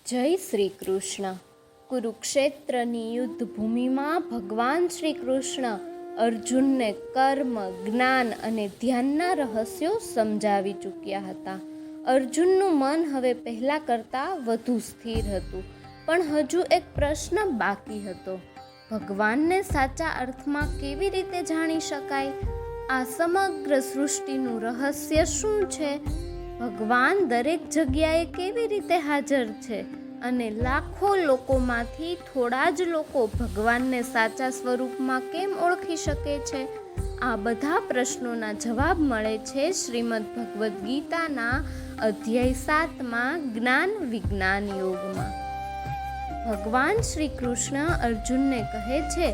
જય શ્રી કૃષ્ણ. કુરુક્ષેત્રની યુદ્ધ ભૂમિમાં ભગવાન શ્રી કૃષ્ણ અર્જુનને કર્મ, જ્ઞાન અને ધ્યાનના રહસ્યો સમજાવી ચૂક્યા હતા. અર્જુનનું મન હવે પહેલાં કરતાં વધુ સ્થિર હતું, પણ હજુ એક પ્રશ્ન બાકી હતો. ભગવાનને સાચા અર્થમાં કેવી રીતે જાણી શકાય? આ સમગ્ર સૃષ્ટિનું રહસ્ય શું છે? ભગવાન દરેક જગ્યાએ કેવી રીતે હાજર છે? અને લાખો લોકોમાંથી થોડા જ લોકો ભગવાનને સાચા સ્વરૂપમાં કેમ ઓળખી શકે છે? આ બધા પ્રશ્નોના જવાબ મળે છે શ્રીમદ ભગવદ્ ગીતાના અધ્યાય 7માં જ્ઞાન વિજ્ઞાન યોગમાં. ભગવાન શ્રી કૃષ્ણ અર્જુનને કહે છે,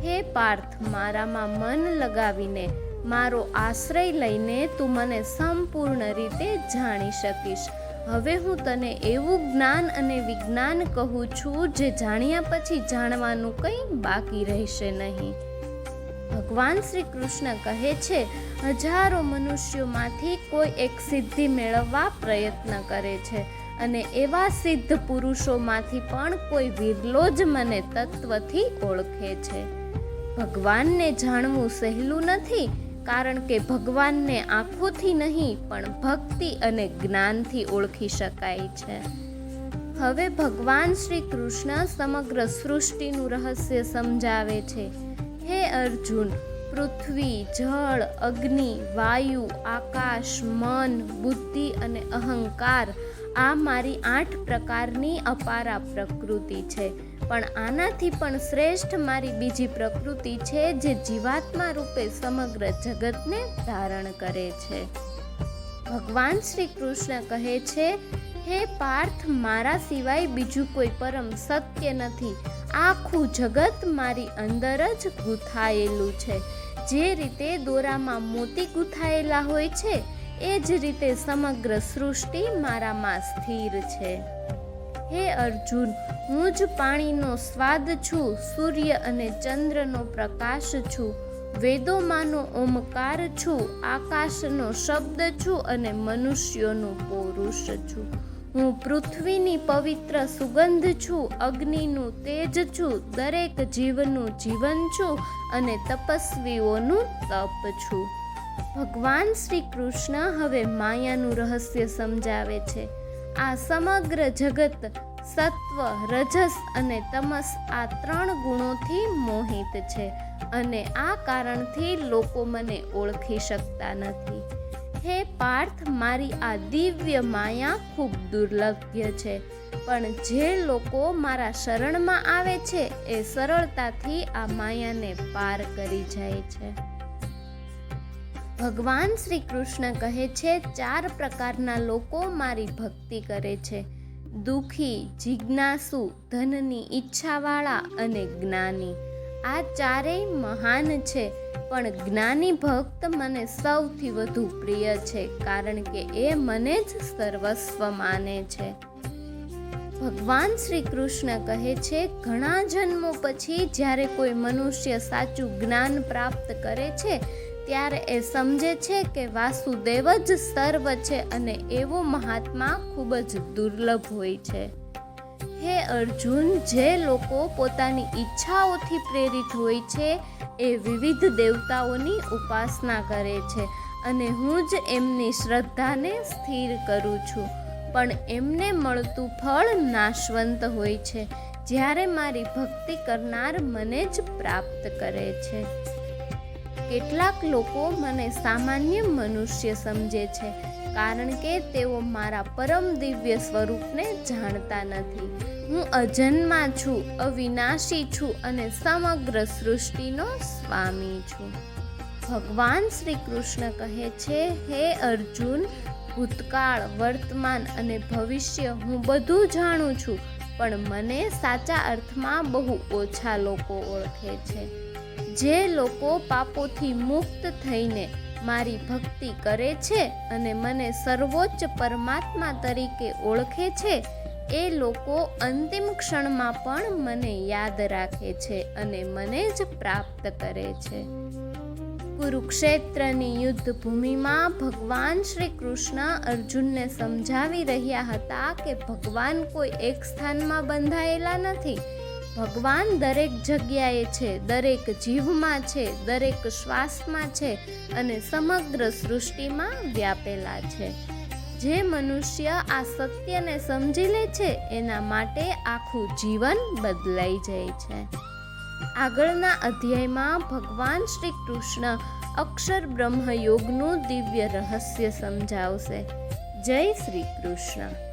હે પાર્થ, મારામાં મન લગાવીને મારો આશ્રય લઈને તું મને સંપૂર્ણ રીતે જાણી શકીશ. હવે હું તને એવું જ્ઞાન અને વિજ્ઞાન કહું છું જે જાણ્યા પછી જાણવાનું કંઈ બાકી રહેશે નહીં. ભગવાન શ્રી કૃષ્ણ કહે છે, હજારો મનુષ્યોમાંથી કોઈ એક સિદ્ધિ મેળવવા પ્રયત્ન કરે છે અને એવા સિદ્ધ પુરુષોમાંથી પણ કોઈ વિરલો જ મને તત્વથી ઓળખે છે. ભગવાનને જાણવું સહેલું નથી, કારણ કે ભગવાનને આંખોથી નહીં પણ ભક્તિ અને જ્ઞાનથી ઓળખી શકાય છે. હવે ભગવાન શ્રી કૃષ્ણ સમગ્ર સૃષ્ટિનું રહસ્ય સમજાવે છે. હે અર્જુન, પૃથ્વી, જળ, અગ્નિ, વાયુ, આકાશ, મન, બુદ્ધિ અને અહંકાર આ મારી 8 પ્રકારની અપારા પ્રકૃતિ છે. પણ આનાથી પણ શ્રેષ્ઠ મારી બીજી પ્રકૃતિ છે જે જીવાત્મા રૂપે સમગ્ર જગતને ધારણ કરે છે. ભગવાન શ્રી કૃષ્ણ કહે છે, હે પાર્થ, મારા સિવાય બીજું કોઈ પરમ સત્ય નથી. આખું જગત મારી અંદર જ ગૂંથાયેલું છે. જે રીતે દોરામાં મોતી ગૂંથાયેલા હોય છે, એ જ રીતે સમગ્ર સૃષ્ટિ મારામાં સ્થિર છે. હે અર્જુન, હું જ પાણીનો સ્વાદ છું, સૂર્ય અને ચંદ્રનો પ્રકાશ છું, વેદોમાંનો ઓમકાર છું, આકાશનો શબ્દ છું અને મનુષ્યોનું પૌરુષ છું. હું પૃથ્વીની પવિત્ર સુગંધ છું, અગ્નિનું તેજ છું, દરેક જીવનું જીવન છું અને તપસ્વીઓનું તપ છું. ભગવાન શ્રી કૃષ્ણ હવે માયાનું રહસ્ય સમજાવે છે. આ સમગ્ર જગત સત્વ, રજસ અને તમસ આ 3 ગુણોથી મોહિત છે અને આ કારણથી લોકો મને ઓળખી શકતા નથી. હે પાર્થ, મારી આ દિવ્ય માયા ખૂબ દુર્લભ્ય છે, પણ જે લોકો મારા શરણમાં આવે છે એ સરળતાથી આ માયાને પાર કરી જાય છે. ભગવાન શ્રી કૃષ્ણ કહે છે, 4 પ્રકારના લોકો મારી ભક્તિ કરે છે: દુઃખી, જિજ્ઞાસુ, ધનની ઈચ્છાવાળા અને જ્ઞાની. આ 4 મહાન છે, પણ જ્ઞાની ભક્ત મને સૌથી વધુ પ્રિય છે, કારણ કે એ મને જ સર્વસ્વ માને છે. ભગવાન શ્રી કૃષ્ણ કહે છે, ઘણા જન્મો પછી જ્યારે કોઈ મનુષ્ય સાચું જ્ઞાન પ્રાપ્ત કરે છે, ત્યારે એ સમજે છે કે વાસુદેવ જ સર્વ છે અને એવો મહાત્મા ખૂબ જ દુર્લભ હોય છે. હે અર્જુન, જે લોકો પોતાની ઈચ્છાઓથી પ્રેરિત હોય છે એ વિવિધ દેવતાઓની ઉપાસના કરે છે અને હું જ એમની શ્રદ્ધાને સ્થિર કરું છું, પણ એમને મળતું ફળ નાશવંત હોય છે, જ્યારે મારી ભક્તિ કરનાર મને જ પ્રાપ્ત કરે છે. કેટલાક લોકો મને સામાન્ય મનુષ્ય સમજે છે, કારણ કે તેઓ મારા પરમ દિવ્ય સ્વરૂપને જાણતા નથી. હું અજન્મા છું, અવિનાશી છું અને સમગ્ર સૃષ્ટિનો સ્વામી છું. ભગવાન શ્રી કૃષ્ણ કહે છે, હે અર્જુન, ભૂતકાળ, વર્તમાન અને ભવિષ્ય હું બધું જાણું છું, પણ મને સાચા અર્થમાં બહુ ઓછા લોકો ઓળખે છે. જે લોકો પાપોથી મુક્ત થઈને મારી ભક્તિ કરે છે અને મને સર્વોચ્ચ પરમાત્મા તરીકે ઓળખે છે, એ લોકો અંતિમ ક્ષણમાં પણ મને યાદ રાખે છે અને મને જ પ્રાપ્ત કરે છે. કુરુક્ષેત્રની યુદ્ધ ભૂમિમાં ભગવાન શ્રી કૃષ્ણ અર્જુનને સમજાવી રહ્યા હતા કે ભગવાન કોઈ એક સ્થાનમાં બંધાયેલા નથી. ભગવાન દરેક જગ્યાએ છે, દરેક જીવમાં છે, દરેક શ્વાસમાં છે અને સમગ્ર સૃષ્ટિમાં વ્યાપેલા છે. જે મનુષ્ય આ સત્યને સમજી લે છે એના માટે આખું જીવન બદલાઈ જાય છે. આગળના અધ્યાયમાં ભગવાન શ્રી કૃષ્ણ અક્ષર બ્રહ્મ યોગનું દિવ્ય રહસ્ય સમજાવશે. જય શ્રી કૃષ્ણ.